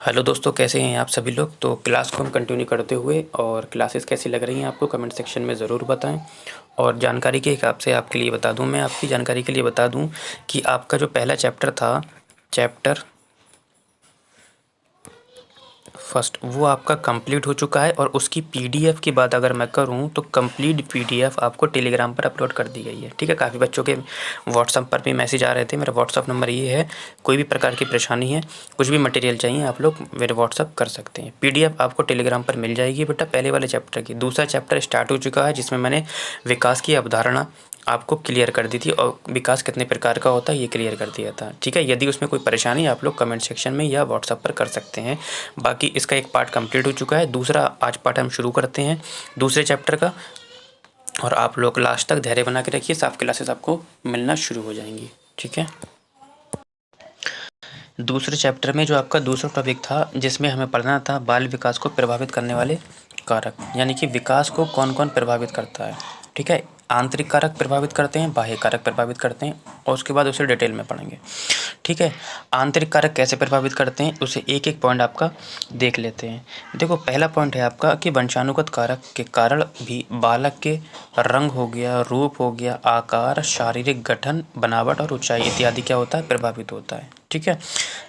Hello दोस्तों, कैसे हैं आप सभी लोग। तो क्लास को हम कंटिन्यू करते हुए और क्लासेस कैसी लग रही हैं आपको कमेंट सेक्शन में ज़रूर बताएं। और जानकारी के हिसाब से आपके लिए बता दूं, मैं आपकी जानकारी के लिए बता दूं कि आपका जो पहला चैप्टर था, चैप्टर फर्स्ट, वो आपका कंप्लीट हो चुका है। और उसकी पीडीएफ की बात अगर मैं करूं तो कंप्लीट पीडीएफ आपको टेलीग्राम पर अपलोड कर दी गई है। ठीक है, काफ़ी बच्चों के व्हाट्सएप पर भी मैसेज आ रहे थे। मेरा व्हाट्सएप नंबर ये है, कोई भी प्रकार की परेशानी है, कुछ भी मटेरियल चाहिए, आप लोग मेरे व्हाट्सएप कर सकते हैं। पीडीएफ आपको टेलीग्राम पर मिल जाएगी बेटा पहले वाले चैप्टर की। दूसरा चैप्टर स्टार्ट हो चुका है जिसमें मैंने विकास की अवधारणा आपको क्लियर कर दी थी और विकास कितने प्रकार का होता है ये क्लियर कर दिया था। ठीक है, यदि उसमें कोई परेशानी आप लोग कमेंट सेक्शन में या व्हाट्सएप पर कर सकते हैं। बाकी इसका एक पार्ट कंप्लीट हो चुका है, दूसरा आज पार्ट हम शुरू करते हैं दूसरे चैप्टर का। और आप लोग लास्ट तक धैर्य बना के रखिए, साफ क्लासेस आपको मिलना शुरू हो जाएंगी। ठीक है, दूसरे चैप्टर में जो आपका दूसरा टॉपिक था जिसमें हमें पढ़ना था बाल विकास को प्रभावित करने वाले कारक, यानी कि विकास को कौन कौन प्रभावित करता है। ठीक है, आंतरिक कारक प्रभावित करते हैं, बाह्य कारक प्रभावित करते हैं, और उसके बाद उसे डिटेल में पढ़ेंगे। ठीक है, आंतरिक कारक कैसे प्रभावित करते हैं उसे एक एक पॉइंट आपका देख लेते हैं। देखो, पहला पॉइंट है आपका कि वंशानुगत कारक के कारण भी बालक के रंग हो गया, रूप हो गया, आकार, शारीरिक गठन, बनावट और ऊंचाई इत्यादि क्या होता है, प्रभावित होता है। ठीक है,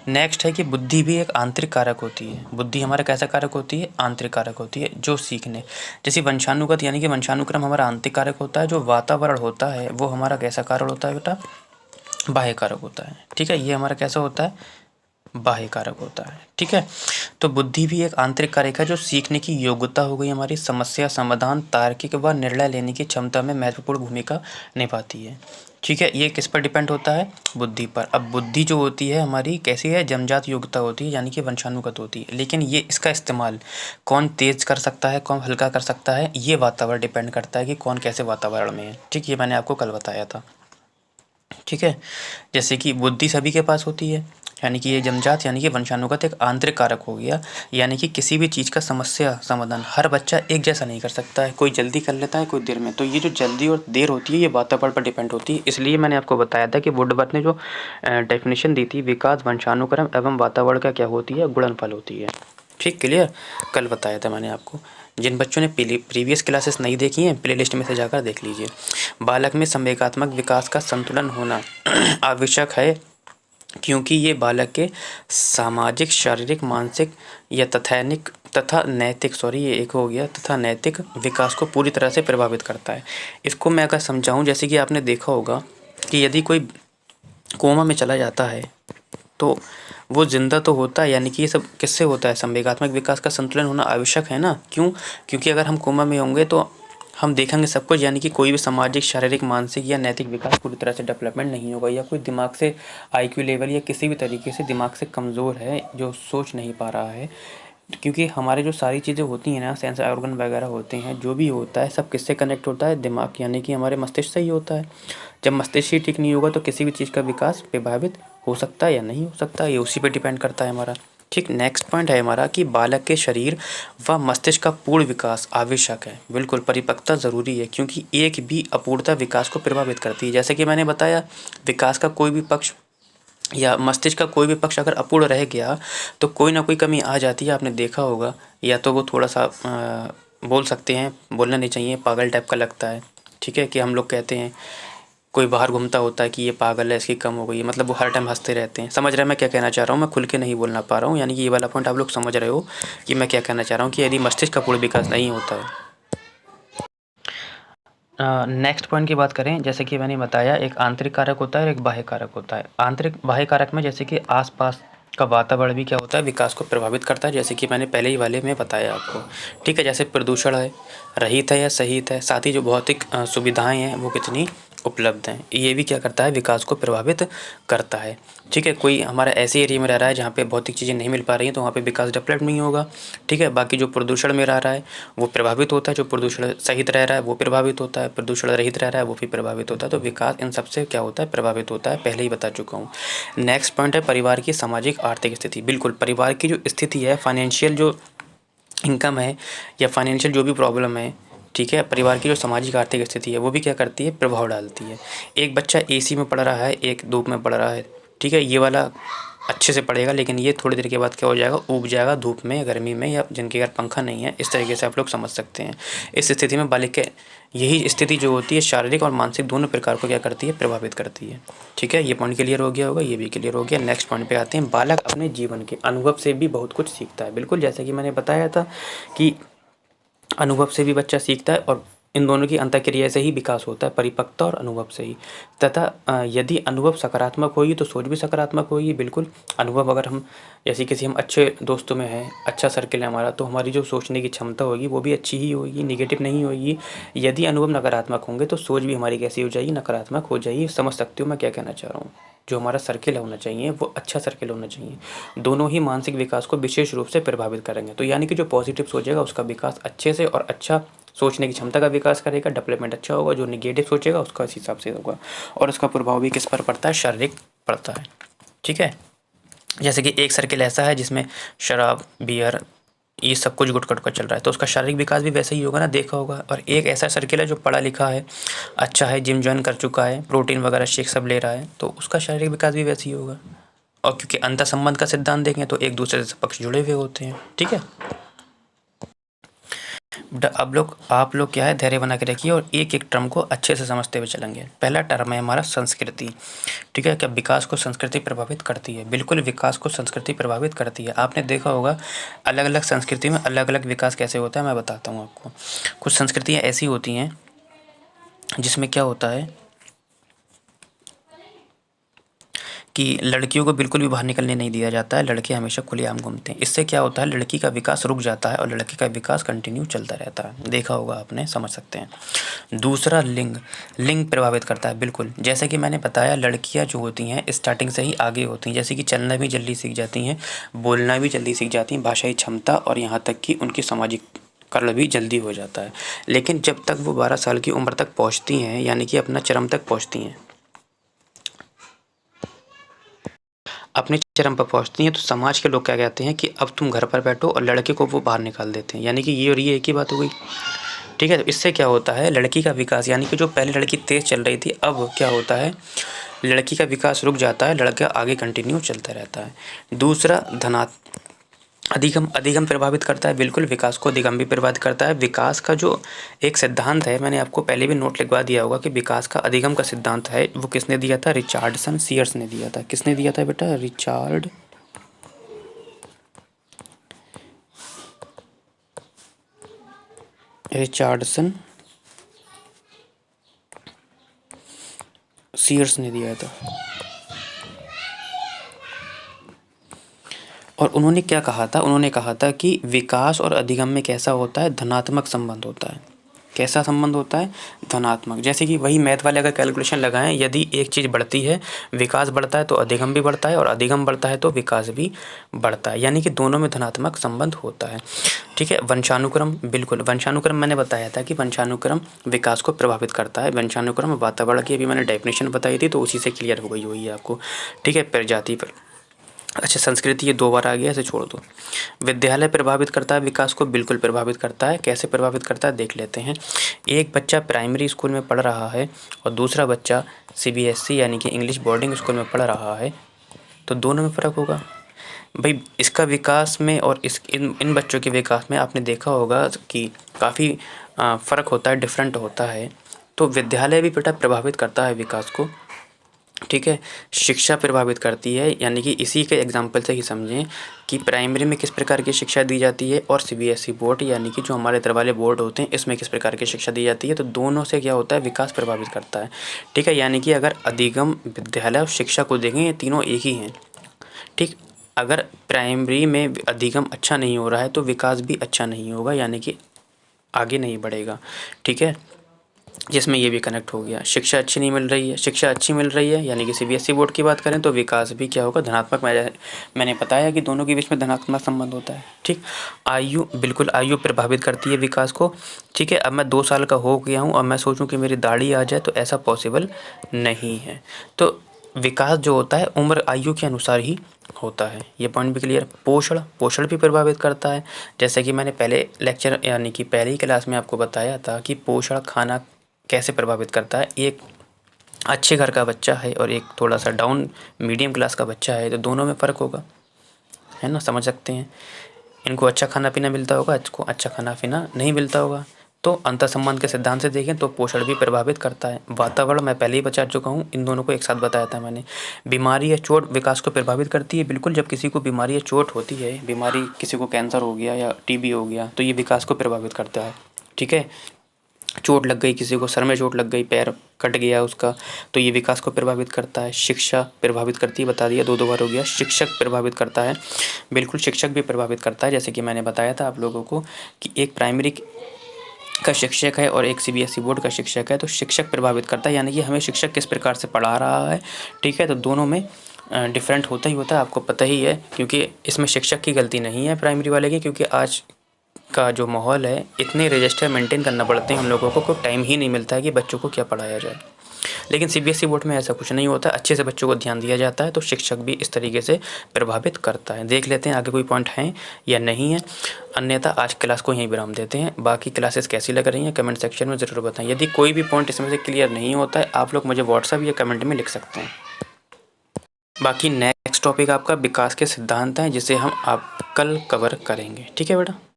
नेक्स्ट है कि बुद्धि भी एक आंतरिक कारक होती है। बुद्धि हमारा कैसा कारक होती है, आंतरिक कारक होती है, जो सीखने, जैसे वंशानुगत यानी कि वंशानुक्रम हमारा आंतरिक कारक होता है, जो वातावरण होता है वो हमारा कैसा कारक होता है बेटा, बाह्य कारक होता है। ठीक है, ये हमारा कैसा होता है, बाह्य कारक होता है। ठीक है, तो बुद्धि भी एक आंतरिक कारक है जो सीखने की योग्यता हो गई हमारी, समस्या समाधान, तार्किक व निर्णय लेने की क्षमता में महत्वपूर्ण भूमिका निभाती है। ठीक है, ये किस पर डिपेंड होता है, बुद्धि पर। अब बुद्धि जो होती है हमारी कैसी है, जन्मजात योग्यता होती है, यानी कि वंशानुगत होती है। लेकिन ये इसका इस्तेमाल कौन तेज कर सकता है, कौन हल्का कर सकता है, ये वातावरण डिपेंड करता है कि कौन कैसे वातावरण में है। ठीक, ये मैंने आपको कल बताया था। ठीक है, जैसे कि बुद्धि सभी के पास होती है, यानी कि ये जन्मजात यानी कि वंशानुगत एक आंतरिक कारक हो गया। यानी कि किसी भी चीज़ का समस्या समाधान हर बच्चा एक जैसा नहीं कर सकता है, कोई जल्दी कर लेता है, कोई देर में। तो ये जो जल्दी और देर होती है ये वातावरण पर डिपेंड होती है। इसलिए मैंने आपको बताया था कि वुडवर्थ ने जो डेफिनेशन दी थी, विकास वंशानुक्रम एवं वातावरण का क्या होती है, गुणनफल होती है। ठीक, क्लियर, कल बताया था मैंने आपको। जिन बच्चों ने प्रीवियस क्लासेस नहीं देखी हैं प्लेलिस्ट में से जाकर देख लीजिए। बालक में संवेगात्मक विकास का संतुलन होना आवश्यक है, क्योंकि ये बालक के सामाजिक, शारीरिक, मानसिक या तथा नैतिक, ये एक हो गया, तथा नैतिक विकास को पूरी तरह से प्रभावित करता है। इसको मैं अगर समझाऊं, जैसे कि आपने देखा होगा कि यदि कोई कोमा में चला जाता है तो वो ज़िंदा तो होता है, यानी कि ये सब किससे होता है, संवेगात्मक विकास का संतुलन होना आवश्यक है ना। क्यों, क्योंकि अगर हम कोमा में होंगे तो हम देखेंगे सब कुछ, यानी कि कोई भी सामाजिक, शारीरिक, मानसिक या नैतिक विकास पूरी तरह से डेवलपमेंट नहीं होगा, या कोई दिमाग से आईक्यू लेवल या किसी भी तरीके से दिमाग से कमज़ोर है जो सोच नहीं पा रहा है। क्योंकि हमारे जो सारी चीज़ें होती हैं ना, सेंस ऑर्गन वगैरह होते हैं, जो भी होता है सब किससे कनेक्ट होता है, दिमाग, यानी कि हमारे मस्तिष्क से ही होता है। जब मस्तिष्क ही ठीक नहीं होगा तो किसी भी चीज़ का विकास प्रभावित हो सकता है या नहीं हो सकता, ये उसी पे डिपेंड करता है हमारा। ठीक, नेक्स्ट पॉइंट है हमारा कि बालक के शरीर व मस्तिष्क का पूर्ण विकास आवश्यक है। बिल्कुल, परिपक्वता ज़रूरी है, क्योंकि एक भी अपूर्णता विकास को प्रभावित करती है। जैसे कि मैंने बताया, विकास का कोई भी पक्ष या मस्तिष्क का कोई भी पक्ष अगर अपूर्ण रह गया तो कोई ना कोई कमी आ जाती है, आपने देखा होगा। या तो वो थोड़ा सा बोल सकते हैं, बोलना नहीं चाहिए, पागल टाइप का लगता है। ठीक है, कि हम लोग कहते हैं कोई बाहर घूमता होता है कि ये पागल है, इसकी कम हो गई है, मतलब वो हर टाइम हंसते रहते हैं। समझ रहे हैं मैं क्या कहना चाह रहा हूँ, मैं खुल के नहीं बोलना पा रहा हूँ, यानी कि ये वाला पॉइंट आप लोग समझ रहे हो कि मैं क्या कहना चाह रहा हूँ, कि यदि मस्तिष्क का पूर्ण विकास नहीं होता है। नेक्स्ट पॉइंट की बात करें, जैसे कि मैंने बताया, एक आंतरिक कारक होता है और एक बाह्य कारक होता है। आंतरिक बाह्य कारक में जैसे कि आसपास का वातावरण भी क्या होता है, विकास को प्रभावित करता है, जैसे कि मैंने पहले ही वाले में बताया आपको। ठीक है, जैसे प्रदूषण है, रहित है या सहित है, साथ ही जो भौतिक सुविधाएं हैं वो कितनी उपलब्ध हैं, ये भी क्या करता है, विकास को प्रभावित करता है। ठीक है, कोई हमारा ऐसे एरिया में रह रहा है जहाँ पे भौतिक चीज़ें नहीं मिल पा रही हैं तो वहाँ पे विकास डेवलप नहीं होगा। ठीक है, बाकी जो प्रदूषण में रह रहा है वो प्रभावित होता है, जो प्रदूषण सहित रह रहा है वो प्रभावित होता है, प्रदूषण रहित रह रहा है वो भी प्रभावित होता है। तो विकास इन सबसे क्या होता है, प्रभावित होता है, पहले ही बता चुका हूँ। नेक्स्ट पॉइंट है परिवार की सामाजिक आर्थिक स्थिति। बिल्कुल, परिवार की जो स्थिति है, फाइनेंशियल जो इनकम है या फाइनेंशियल जो भी प्रॉब्लम है, ठीक है, परिवार की जो सामाजिक आर्थिक स्थिति है वो भी क्या करती है, प्रभाव डालती है। एक बच्चा एसी में पढ़ रहा है, एक धूप में पढ़ रहा है, ठीक है, ये वाला अच्छे से पढ़ेगा, लेकिन ये थोड़ी देर के बाद क्या हो जाएगा, ऊब जाएगा धूप में, गर्मी में, या जिनके घर पंखा नहीं है, इस तरीके से आप लोग समझ सकते हैं। इस स्थिति में बालक के यही स्थिति जो होती है शारीरिक और मानसिक दोनों प्रकार को क्या करती है, प्रभावित करती है। ठीक है, ये पॉइंट क्लियर हो गया होगा, ये भी क्लियर हो गया। नेक्स्ट पॉइंट पे आते हैं, बालक अपने जीवन के अनुभव से भी बहुत कुछ सीखता है। बिल्कुल जैसा कि मैंने बताया था कि अनुभव से भी बच्चा सीखता है, और इन दोनों की अंतःक्रिया से ही विकास होता है, परिपक्वता और अनुभव से ही। तथा यदि अनुभव सकारात्मक होगी तो सोच भी सकारात्मक होगी। बिल्कुल, अनुभव अगर हम जैसे किसी हम अच्छे दोस्तों में हैं, अच्छा सर्किल है हमारा, तो हमारी जो सोचने की क्षमता होगी वो भी अच्छी ही होगी, निगेटिव नहीं होगी। यदि अनुभव नकारात्मक होंगे तो सोच भी हमारी कैसी हो जाएगी, नकारात्मक हो जाएगी। समझ सकते हो मैं क्या कहना चाह रहा हूँ। जो हमारा सर्किल होना चाहिए वो अच्छा सर्किल होना चाहिए। दोनों ही मानसिक विकास को विशेष रूप से प्रभावित करेंगे। तो यानी कि जो पॉजिटिव सोचेगा उसका विकास अच्छे से और अच्छा सोचने की क्षमता का विकास करेगा, डेवलपमेंट अच्छा होगा। जो निगेटिव सोचेगा उसका इस हिसाब से होगा, और उसका प्रभाव भी किस पर पड़ता है, शारीरिक पड़ता है। ठीक है, जैसे कि एक सर्किल ऐसा है जिसमें शराब, बियर, ये सब कुछ गुटखा का चल रहा है, तो उसका शारीरिक विकास भी वैसा ही होगा ना, देखा होगा। और एक ऐसा सर्किल है जो पढ़ा लिखा है, अच्छा है, जिम ज्वाइन कर चुका है, प्रोटीन वगैरह शेक सब ले रहा है, तो उसका शारीरिक विकास भी वैसे ही होगा। और क्योंकि अंतर संबंध का सिद्धांत देखें तो एक दूसरे से पक्ष जुड़े हुए होते हैं। ठीक है, अब आप लोग क्या है, धैर्य बना के रखिए और एक एक टर्म को अच्छे से समझते हुए चलेंगे। पहला टर्म है हमारा संस्कृति। ठीक है, क्या विकास को संस्कृति प्रभावित करती है? बिल्कुल, विकास को संस्कृति प्रभावित करती है। आपने देखा होगा अलग अलग संस्कृति में अलग अलग विकास कैसे होता है, मैं बताता हूँ आपको। कुछ संस्कृतियाँ ऐसी होती हैं जिसमें क्या होता है कि लड़कियों को बिल्कुल भी बाहर निकलने नहीं दिया जाता है, लड़के हमेशा खुलेआम घूमते हैं। इससे क्या होता है, लड़की का विकास रुक जाता है और लड़के का विकास कंटिन्यू चलता रहता है। देखा होगा आपने, समझ सकते हैं। दूसरा, लिंग प्रभावित करता है। बिल्कुल, जैसे कि मैंने बताया, लड़कियां जो होती हैं स्टार्टिंग से ही आगे होती हैं, जैसे कि चलना भी जल्दी सीख जाती हैं, बोलना भी जल्दी सीख जाती हैं, भाषाई क्षमता, और यहाँ तक कि उनकी सामाजिक कर्ण भी जल्दी हो जाता है। लेकिन जब तक वो 12 साल की उम्र तक पहुँचती हैं, यानी कि अपना चरम तक पहुँचती हैं, अपने चरम पर पहुँचती हैं, तो समाज के लोग क्या कहते हैं कि अब तुम घर पर बैठो, और लड़के को वो बाहर निकाल देते हैं। यानी कि ये और ये एक ही बात हो गई। ठीक है, तो इससे क्या होता है, लड़की का विकास, यानी कि जो पहले लड़की तेज़ चल रही थी, अब क्या होता है, लड़की का विकास रुक जाता है, लड़का आगे कंटिन्यू चलता रहता है। दूसरा, अधिगम प्रभावित करता है। बिल्कुल, विकास को अधिगम भी प्रभावित करता है। विकास का जो एक सिद्धांत है, मैंने आपको पहले भी नोट लिखवा दिया होगा कि विकास का अधिगम का सिद्धांत है, वो किसने दिया था, रिचार्डसन सीयर्स ने दिया था। किसने दिया था बेटा, रिचार्डसन सीयर्स ने दिया था। और उन्होंने क्या कहा था, उन्होंने कहा था कि विकास और अधिगम में कैसा होता है, धनात्मक संबंध होता है। कैसा संबंध होता है, धनात्मक। जैसे कि वही मैथ वाले अगर कैलकुलेशन लगाएं, यदि एक चीज़ बढ़ती है, विकास बढ़ता है, तो अधिगम भी बढ़ता है, और अधिगम बढ़ता है तो विकास भी बढ़ता है। यानी कि दोनों में धनात्मक संबंध होता है। ठीक है, वंशानुक्रम, बिल्कुल, वंशानुक्रम मैंने बताया था कि वंशानुक्रम विकास को प्रभावित करता है। वंशानुक्रम वातावरण की अभी मैंने डेफिनेशन बताई थी, तो उसी से क्लियर हो गई हुई है आपको। ठीक है, प्रजाति पर, अच्छा, संस्कृति ये 2 बार आ गया, इसे छोड़ दो। विद्यालय प्रभावित करता है विकास को, बिल्कुल प्रभावित करता है। कैसे प्रभावित करता है, देख लेते हैं। एक बच्चा प्राइमरी स्कूल में पढ़ रहा है और दूसरा बच्चा सीबीएसई यानी कि इंग्लिश बोर्डिंग स्कूल में पढ़ रहा है, तो दोनों में फ़र्क होगा भाई। इसका विकास में और इन बच्चों के विकास में आपने देखा होगा कि काफ़ी फ़र्क होता है, डिफरेंट होता है। तो विद्यालय भी बेटा प्रभावित करता है विकास को। ठीक है, शिक्षा प्रभावित करती है, यानी कि इसी के एग्जाम्पल से ही समझें कि प्राइमरी में किस प्रकार की शिक्षा दी जाती है, और सीबीएसई बोर्ड यानी कि जो हमारे इधर वाले बोर्ड होते हैं, इसमें किस प्रकार की शिक्षा दी जाती है। तो दोनों से क्या होता है, विकास प्रभावित करता है। ठीक है, यानी कि अगर अधिगम, विद्यालय और शिक्षा को देखें, ये तीनों एक ही हैं। ठीक, अगर प्राइमरी में अधिगम अच्छा नहीं हो रहा है तो विकास भी अच्छा नहीं होगा, यानी कि आगे नहीं बढ़ेगा। ठीक है, जिसमें ये भी कनेक्ट हो गया। शिक्षा अच्छी नहीं मिल रही है, शिक्षा अच्छी मिल रही है, यानी कि सीबीएसई बोर्ड की बात करें तो विकास भी क्या होगा, धनात्मक। मैंने बताया कि दोनों के बीच में धनात्मक संबंध होता है। ठीक, आयु, बिल्कुल आयु प्रभावित करती है विकास को। ठीक है, अब मैं 2 साल का हो गया हूँ, अब मैं सोचूं कि मेरी दाढ़ी आ जाए, तो ऐसा पॉसिबल नहीं है। तो विकास जो होता है उम्र आयु के अनुसार ही होता है। ये पॉइंट भी क्लियर। पोषण भी प्रभावित करता है। जैसे कि मैंने पहले लेक्चर यानी कि पहली क्लास में आपको बताया था कि पोषण खाना कैसे प्रभावित करता है। एक अच्छे घर का बच्चा है और एक थोड़ा सा डाउन मीडियम क्लास का बच्चा है, तो दोनों में फ़र्क होगा, है ना, समझ सकते हैं। इनको अच्छा खाना पीना मिलता होगा, इसको अच्छा खाना पीना नहीं मिलता होगा। तो अंतर्संबंध के सिद्धांत से देखें तो पोषण भी प्रभावित करता है। वातावरण मैं पहले ही बता चुका हूँ, इन दोनों को एक साथ बताया था मैंने। बीमारी या चोट विकास को प्रभावित करती है, बिल्कुल। जब किसी को बीमारी या चोट होती है, बीमारी किसी को कैंसर हो गया या टीबी हो गया, तो ये विकास को प्रभावित करता है, ठीक है। चोट लग गई, किसी को सर में चोट लग गई, पैर कट गया उसका, तो ये विकास को प्रभावित करता है। शिक्षा प्रभावित करती है, बता दिया, 2 बार हो गया। शिक्षक प्रभावित करता है, बिल्कुल शिक्षक भी प्रभावित करता है। जैसे कि मैंने बताया था आप लोगों को कि एक प्राइमरी का शिक्षक है और एक सीबीएसई बोर्ड का शिक्षक है, तो शिक्षक प्रभावित करता है, यानी कि हमें शिक्षक किस प्रकार से पढ़ा रहा है, ठीक है। तो दोनों में डिफरेंट होता ही होता है, आपको पता ही है, क्योंकि इसमें शिक्षक की गलती नहीं है प्राइमरी वाले की, क्योंकि आज का जो माहौल है, इतने रजिस्टर मेंटेन करना पड़ते हैं हम लोगों को टाइम ही नहीं मिलता है कि बच्चों को क्या पढ़ाया जाए। लेकिन सीबीएसई बोर्ड में ऐसा कुछ नहीं होता, अच्छे से बच्चों को ध्यान दिया जाता है, तो शिक्षक भी इस तरीके से प्रभावित करता है। देख लेते हैं आगे कोई पॉइंट हैं या नहीं है, अन्यथा आज क्लास को यहीं विराम देते हैं। बाकी क्लासेस कैसी लग रही हैं कमेंट सेक्शन में ज़रूर बताएं। यदि कोई भी पॉइंट इसमें से क्लियर नहीं होता है, आप लोग मुझे व्हाट्सएप या कमेंट में लिख सकते हैं। बाकी नेक्स्ट टॉपिक आपका विकास के सिद्धांत हैं, जिसे हम आप कल कवर करेंगे, ठीक है बेटा।